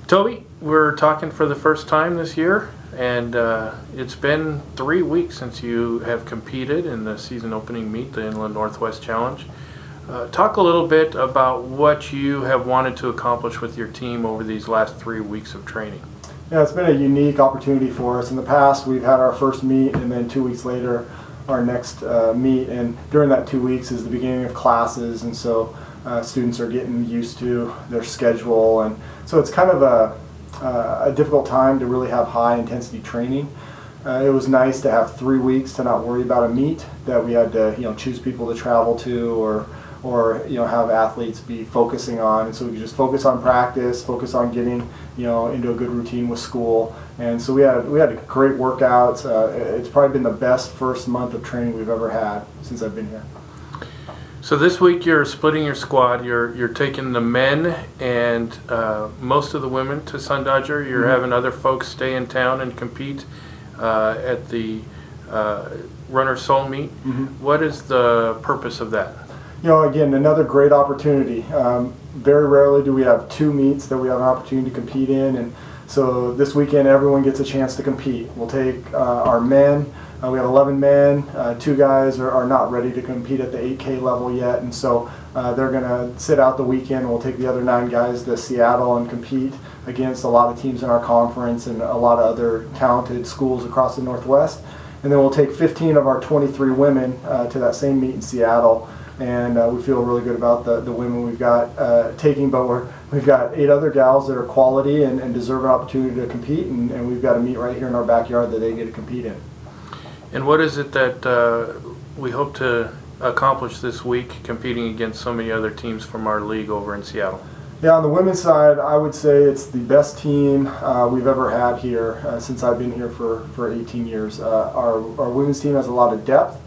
Toby, we're talking for the first time this year, and it's been 3 weeks since you have competed in the season opening meet, the Inland Northwest Challenge. Talk a little bit about what you have wanted to accomplish with your team over these last 3 weeks of training. Yeah, it's been a unique opportunity for us. In the past, we've had our first meet, and then 2 weeks later, our next meet. And during that 2 weeks is the beginning of classes, and so students are getting used to their schedule, and so it's kind of a difficult time to really have high intensity training. It was nice to have 3 weeks to not worry about a meet that we had to choose people to travel to or have athletes be focusing on, and so we could just focus on practice, focus on getting into a good routine with school. And so we had great workouts. It's probably been the best first month of training we've ever had since I've been here. So this week you're splitting your squad. You're taking the men and most of the women to Sun Dodger. You're having other folks stay in town and compete at the Runner Soul meet. What is the purpose of that? Again, another great opportunity. Very rarely do we have 2 meets that we have an opportunity to compete in, and so this weekend everyone gets a chance to compete. We'll take our men. We have 11 men. 2 guys are not ready to compete at the 8K level yet, and so they're going to sit out the weekend. We'll take the other 9 guys to Seattle and compete against a lot of teams in our conference and a lot of other talented schools across the Northwest. And then we'll take 15 of our 23 women to that same meet in Seattle. And we feel really good about the women we've got taking, but we've got 8 other gals that are quality and deserve an opportunity to compete, and we've got a meet right here in our backyard that they get to compete in. And what is it that we hope to accomplish this week, competing against so many other teams from our league over in Seattle? Yeah, on the women's side, I would say it's the best team we've ever had here since I've been here for 18 years. Our women's team has a lot of depth,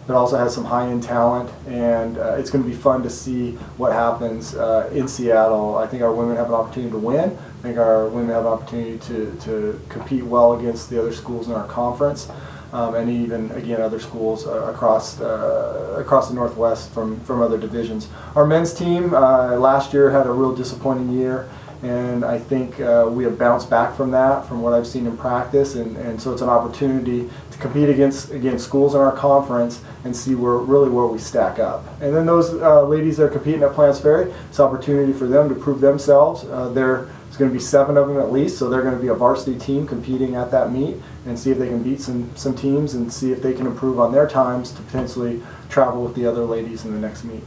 but also has some high-end talent, and it's going to be fun to see what happens in Seattle. I think our women have an opportunity to win. I think our women have an opportunity to compete well against the other schools in our conference, and even, again, other schools across the Northwest from other divisions. Our men's team last year had a real disappointing year, and I think we have bounced back from that, from what I've seen in practice, and so it's an opportunity to compete against schools in our conference and see where we stack up. And then those ladies that are competing at Plants Ferry, it's an opportunity for them to prove themselves. There's going to be 7 of them at least, so they're going to be a varsity team competing at that meet and see if they can beat some teams and see if they can improve on their times to potentially travel with the other ladies in the next meet.